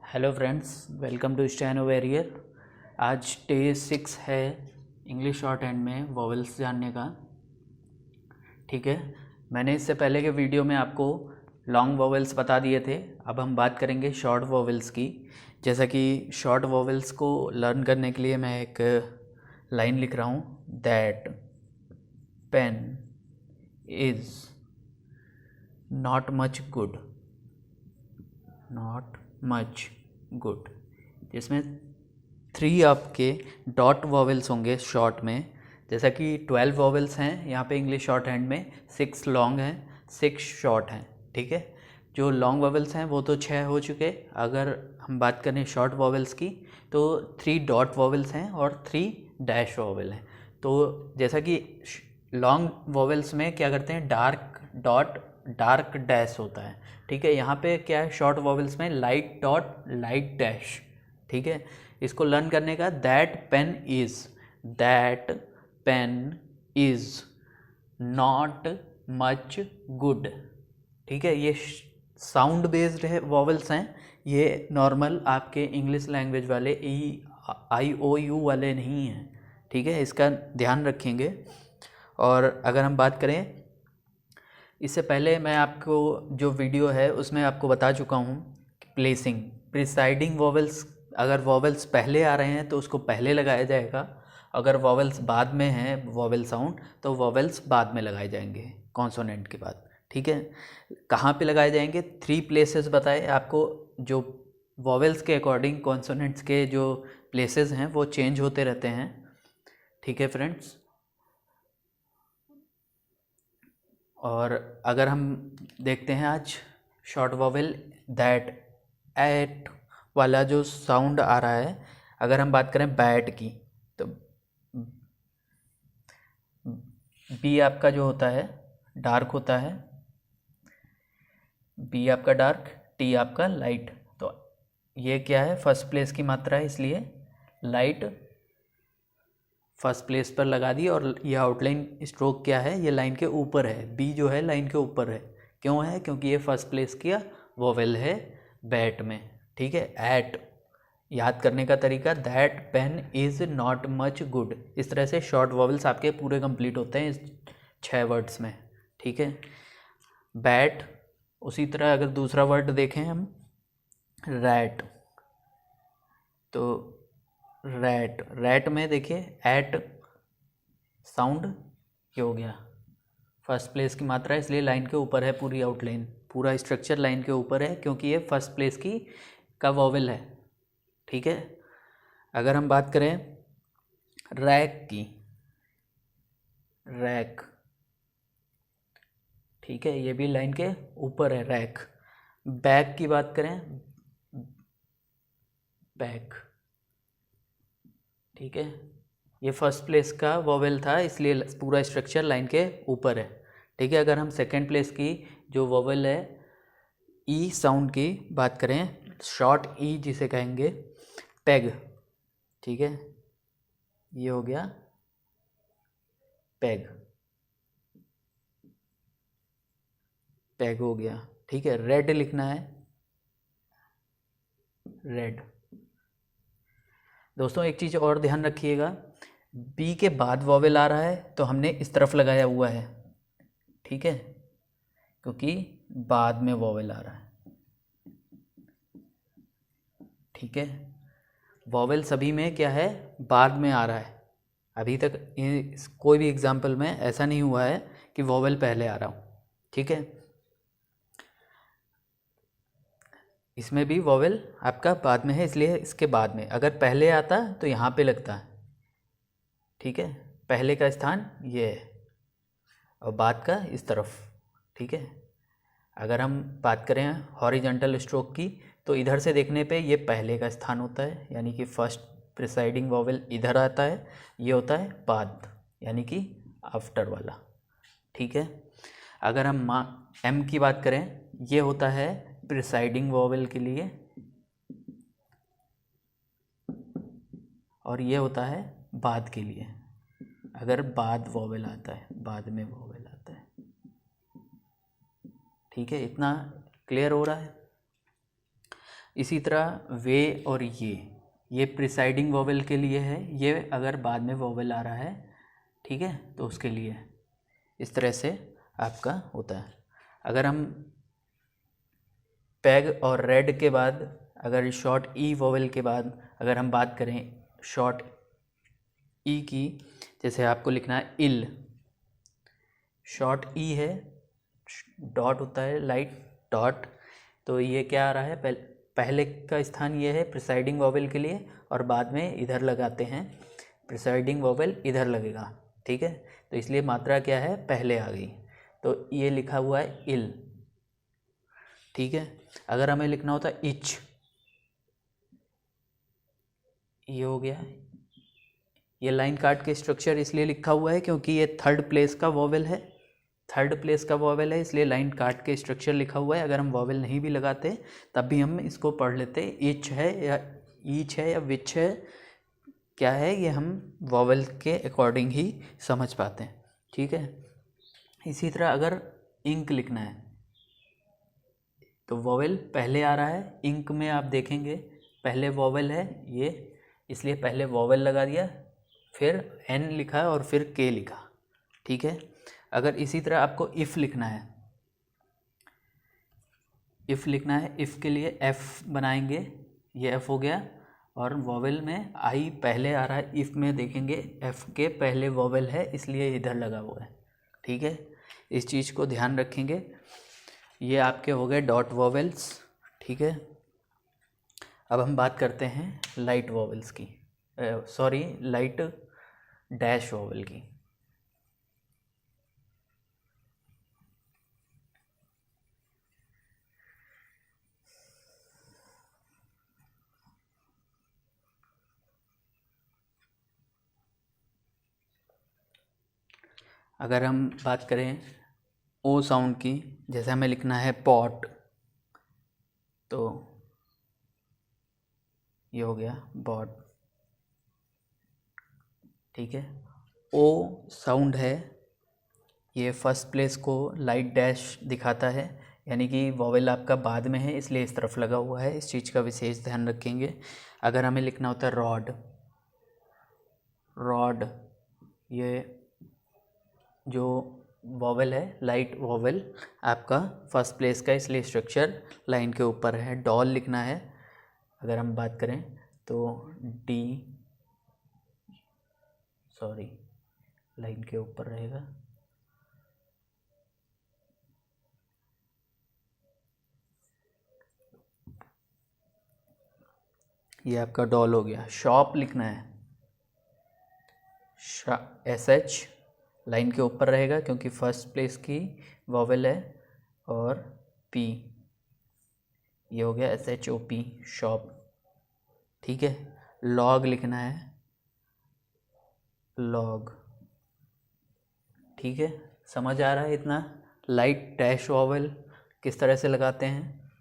Hello friends, welcome to steno warrior. आज day 6 है English shorthand में vowels जानने का। ठीक है, मैंने इससे पहले के वीडियो में आपको लॉन्ग वॉवेल्स बता दिए थे। अब हम बात करेंगे शॉर्ट वॉवेल्स की। जैसा कि शॉर्ट वॉवेल्स को लर्न करने के लिए मैं एक लाइन लिख रहा हूँ, that pain is not much good, not much good, जिसमें 3 आपके डॉट वॉवेल्स होंगे शॉर्ट में। जैसा कि 12 वॉवेल्स हैं यहाँ पे इंग्लिश शॉर्ट हैंड में, 6 लॉन्ग हैं, 6 शॉर्ट हैं। ठीक है, जो लॉन्ग वॉवेल्स हैं वो तो 6 हो चुके। अगर हम बात करें शॉर्ट वॉवेल्स की तो 3 डॉट वॉवेल्स हैं और 3 डैश वॉवेल हैं। तो जैसा कि लॉन्ग वॉवेल्स में क्या करते हैं, डार्क डॉट डार्क डैश होता है। ठीक है, यहाँ पे क्या है, शॉर्ट वॉवेल्स में लाइट डॉट लाइट डैश। ठीक है, इसको लर्न करने का, that pain is not much good. ठीक है, ये साउंड बेस्ड है वॉवेल्स हैं, ये नॉर्मल आपके इंग्लिश लैंग्वेज वाले IOU वाले नहीं हैं। ठीक है, इसका ध्यान रखेंगे। और अगर हम बात करें, इससे पहले मैं आपको जो वीडियो है उसमें आपको बता चुका हूँ प्लेसिंग, प्रिसाइडिंग वॉवेल्स। अगर वॉवेल्स पहले आ रहे हैं तो उसको पहले लगाया जाएगा, अगर वॉवेल्स बाद में हैं वॉवेल साउंड तो वॉवेल्स बाद में लगाए जाएंगे कॉन्सोनेंट के बाद। ठीक है, कहाँ पे लगाए जाएंगे, 3 प्लेसेस बताए आपको। जो वॉवेल्स के अकॉर्डिंग कॉन्सोनेंट्स के जो प्लेसेस हैं वो चेंज होते रहते हैं। ठीक है फ्रेंड्स, और अगर हम देखते हैं आज शॉर्ट वॉवेल, दैट एट वाला जो साउंड आ रहा है, अगर हम बात करें बैट की तो बी आपका जो होता है डार्क होता है, बी आपका डार्क, टी आपका लाइट। तो ये क्या है, फर्स्ट प्लेस की मात्रा है, इसलिए लाइट फर्स्ट प्लेस पर लगा दी। और ये आउटलाइन स्ट्रोक क्या है, ये लाइन के ऊपर है, बी जो है लाइन के ऊपर है। क्यों है, क्योंकि ये फर्स्ट प्लेस किया वोवेल है बैट में। ठीक है, एट याद करने का तरीका, that pain is not much good. इस तरह से शॉर्ट वॉवेल्स आपके पूरे कंप्लीट होते हैं इस 6 वर्ड्स में। ठीक है, बैट। उसी तरह अगर दूसरा वर्ड देखें हम, रैट, तो रैट में देखिए एट साउंड ये हो गया, फर्स्ट प्लेस की मात्रा है इसलिए लाइन के ऊपर है, पूरी आउटलाइन पूरा स्ट्रक्चर लाइन के ऊपर है क्योंकि ये फर्स्ट प्लेस की का वॉवेल है। ठीक है, अगर हम बात करें रैक की, रैक, ठीक है, ये भी लाइन के ऊपर है रैक। बैक की बात करें, बैक, ठीक है, ये फर्स्ट प्लेस का वॉवेल था इसलिए पूरा स्ट्रक्चर लाइन के ऊपर है। ठीक है, अगर हम सेकेंड प्लेस की जो वॉवेल है ई साउंड की बात करें, शॉर्ट ई जिसे कहेंगे, पेग। ठीक है, ये हो गया पेग, पेग हो गया। ठीक है, रेड लिखना है, रेड। दोस्तों एक चीज़ और ध्यान रखिएगा, बी के बाद वॉवेल आ रहा है तो हमने इस तरफ लगाया हुआ है। ठीक है, क्योंकि बाद में वॉवेल आ रहा है। ठीक है, वॉवेल सभी में क्या है, बाद में आ रहा है। अभी तक कोई भी एग्जाम्पल में ऐसा नहीं हुआ है कि वॉवेल पहले आ रहा हो। ठीक है, इसमें भी वॉवेल आपका बाद में है इसलिए इसके बाद में, अगर पहले आता तो यहाँ पे लगता है। ठीक है, पहले का स्थान ये है और बाद का इस तरफ। ठीक है, अगर हम बात करें हॉरिजॉन्टल स्ट्रोक की तो इधर से देखने पे ये पहले का स्थान होता है, यानी कि फर्स्ट प्रिसाइडिंग वॉवेल इधर आता है, ये होता है बाद, यानी कि आफ्टर वाला। ठीक है, अगर हम एम की बात करें, ये होता है प्रिसाइडिंग वॉवेल के लिए और ये होता है बाद के लिए, अगर बाद वॉवेल आता है, बाद में वॉवेल आता है। ठीक है, इतना क्लियर हो रहा है। इसी तरह वे और ये प्रिसाइडिंग वोवेल के लिए है, ये अगर बाद में वोवेल आ रहा है, ठीक है, तो उसके लिए इस तरह से आपका होता है। अगर हम पैग और रेड के बाद, अगर शॉर्ट ई वोवेल के बाद अगर हम बात करें शॉर्ट ई की, जैसे आपको लिखना है इल, शॉर्ट ई है, डॉट होता है लाइट डॉट, तो ये क्या आ रहा है, पहले का स्थान ये है प्रिसाइडिंग वोवेल के लिए, और बाद में इधर लगाते हैं, प्रिसाइडिंग वोवेल इधर लगेगा, ठीक है, तो इसलिए मात्रा क्या है, पहले आ गई, तो ये लिखा हुआ है इल, ठीक है। अगर हमें लिखना होता इच, ये हो गया, ये लाइन काट के स्ट्रक्चर इसलिए लिखा हुआ है क्योंकि ये थर्ड प्लेस का वोवेल है, थर्ड प्लेस का वोवेल है, इसलिए लाइन काट के स्ट्रक्चर लिखा हुआ है। अगर हम वोवेल नहीं भी लगाते तब भी हम इसको पढ़ लेते, इच है या ईच है या विच है, क्या है, ये हम वोवेल के अकॉर्डिंग ही समझ पाते हैं, ठीक है। इसी तरह अगर इंक लिखना है तो वोवेल पहले आ रहा है, इंक में आप देखेंगे पहले वोवेल है ये, इसलिए पहले वोवेल लगा दिया, फिर एन लिखा और फिर के लिखा, ठीक है। अगर इसी तरह आपको इफ़ लिखना है, इफ़ लिखना है, इफ़ के लिए एफ़ बनाएंगे, ये एफ़ हो गया, और वोवेल में आई पहले आ रहा है, इफ़ में देखेंगे एफ़ के पहले वोवेल है, इसलिए इधर लगा हुआ है, ठीक है, इस चीज़ को ध्यान रखेंगे। ये आपके हो गए डॉट वोवेल्स, ठीक है। अब हम बात करते हैं लाइट वोवेल्स की, सॉरी लाइट डैश वोवेल की। अगर हम बात करें ओ साउंड की, जैसे हमें लिखना है पॉट, तो ये हो गया बॉट, ठीक है। ओ साउंड है, ये फर्स्ट प्लेस को लाइट डैश दिखाता है, यानी कि वोवेल आपका बाद में है इसलिए इस तरफ लगा हुआ है, इस चीज़ का विशेष ध्यान रखेंगे। अगर हमें लिखना होता है रॉड, रॉड, ये जो वोवेल है लाइट वोवेल आपका फर्स्ट प्लेस का, इसलिए स्ट्रक्चर लाइन के ऊपर है। डॉल लिखना है, अगर हम बात करें तो डी, सॉरी लाइन के ऊपर रहेगा, ये आपका डॉल हो गया। शॉप लिखना है, एस एच लाइन के ऊपर रहेगा क्योंकि फर्स्ट प्लेस की वोवेल है, और पी, ये हो गया S H O P, shop, ठीक है। लॉग लिखना है, लॉग, ठीक है। समझ आ रहा है इतना, लाइट डैश वोवेल किस तरह से लगाते हैं।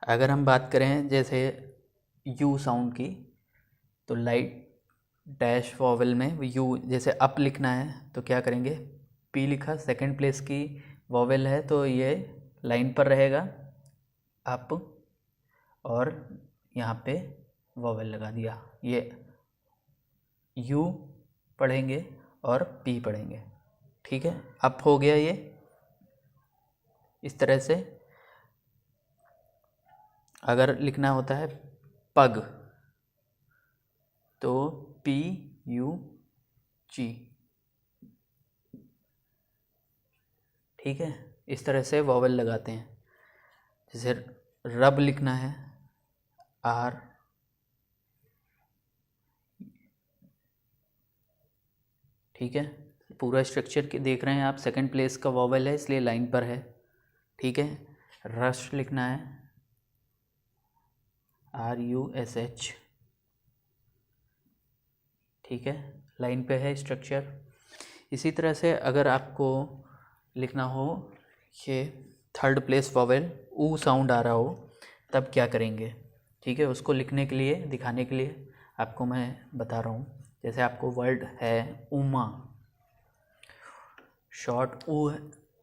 अगर हम बात करें जैसे यू साउंड की, तो लाइट डैश वोवेल में यू, जैसे अप लिखना है तो क्या करेंगे, पी लिखा, सेकंड प्लेस की वोवेल है तो ये लाइन पर रहेगा अप, और यहाँ पे वोवेल लगा दिया, ये यू पढ़ेंगे और पी पढ़ेंगे, ठीक है। अप हो गया ये इस तरह से। अगर लिखना होता है पग तो पी यू जी, ठीक है, इस तरह से वोवेल लगाते हैं। जैसे रब लिखना है, आर, ठीक है, पूरा स्ट्रक्चर के देख रहे हैं आप, सेकंड प्लेस का वोवेल है इसलिए लाइन पर है, ठीक है। रश लिखना है, आर यू एस एच, ठीक है, लाइन पे है स्ट्रक्चर। इसी तरह से अगर आपको लिखना हो ये थर्ड प्लेस वोवेल ऊ साउंड आ रहा हो तब क्या करेंगे, ठीक है, उसको लिखने के लिए, दिखाने के लिए आपको मैं बता रहा हूँ। जैसे आपको वर्ड है उमा, शॉर्ट ऊ,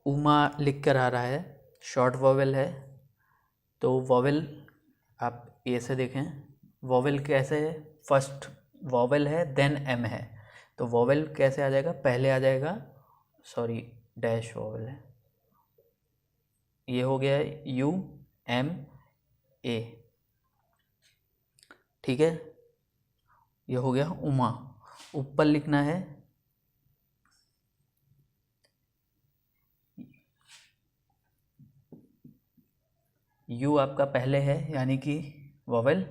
उमा लिख कर आ रहा है, शॉर्ट वोवेल है, तो वोवेल आप ए से देखें, वोवेल कैसे है, फर्स्ट वोवेल है देन एम है, तो वोवेल कैसे आ जाएगा, पहले आ जाएगा, सॉरी डैश वोवेल है, ये हो गया यू एम ए, ठीक है, ये हो गया उमा। ऊपर लिखना है यू आपका पहले है, यानी कि वोवेल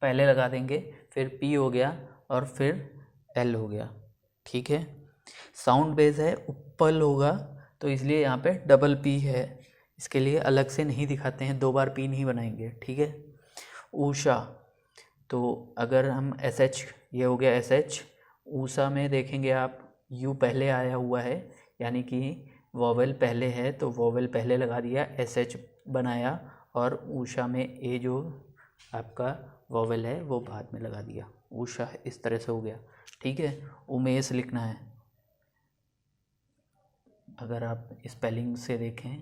पहले लगा देंगे, फिर पी हो गया और फिर एल हो गया, ठीक है। साउंड बेस है, ऊपर होगा, तो इसलिए यहाँ पे डबल पी है, इसके लिए अलग से नहीं दिखाते हैं, 2 बार पी नहीं बनाएंगे, ठीक है। ऊषा, तो अगर हम एस एच, ये हो गया एस एच, ऊषा में देखेंगे आप यू पहले आया हुआ है, यानी कि वोवेल पहले है, तो वोवेल पहले लगा दिया, एस एच बनाया, और ऊषा में ए जो आपका वोवेल है वो बाद में लगा दिया, ऊषा इस तरह से हो गया, ठीक है। उमेश लिखना है, अगर आप स्पेलिंग से देखें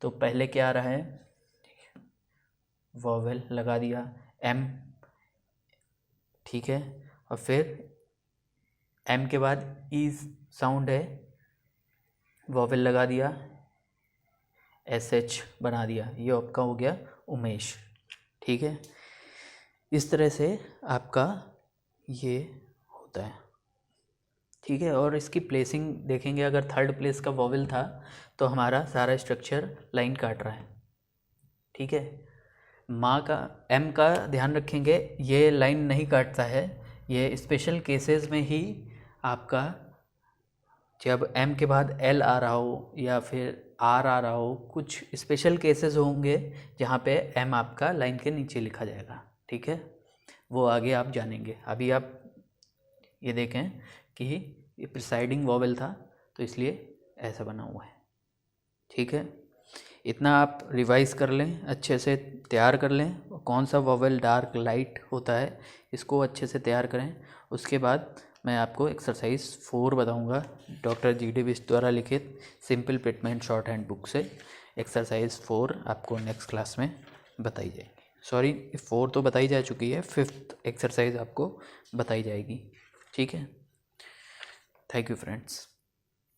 तो पहले क्या आ रहा है, वोवेल लगा दिया एम, ठीक है, और फिर एम के बाद ई साउंड है, वोवेल लगा दिया, एस एच बना दिया, ये आपका हो गया उमेश, ठीक है। इस तरह से आपका ये होता है, ठीक है। और इसकी प्लेसिंग देखेंगे, अगर थर्ड प्लेस का वोवेल था तो हमारा सारा स्ट्रक्चर लाइन काट रहा है, ठीक है। माँ का एम का ध्यान रखेंगे, ये लाइन नहीं काटता है, ये स्पेशल केसेस में ही आपका जब एम के बाद एल आ रहा हो या फिर आर आ रहा हो, कुछ स्पेशल केसेस होंगे जहाँ पे एम आपका लाइन के नीचे लिखा जाएगा, ठीक है, वो आगे आप जानेंगे। अभी आप ये देखें कि ये प्रिसाइडिंग वोवेल था, तो इसलिए ऐसा बना हुआ है, ठीक है। इतना आप रिवाइज़ कर लें, अच्छे से तैयार कर लें, कौन सा वोवेल डार्क लाइट होता है इसको अच्छे से तैयार करें। उसके बाद मैं आपको एक्सरसाइज 4 बताऊंगा, डॉक्टर जी.डी. बिष्ट द्वारा लिखित simple Pitman short hand book से। एक्सरसाइज 4 आपको नेक्स्ट क्लास में बताई जाएगी, सॉरी 4 तो बताई जा चुकी है, 5th एक्सरसाइज आपको बताई जाएगी, ठीक है। Thank you friends.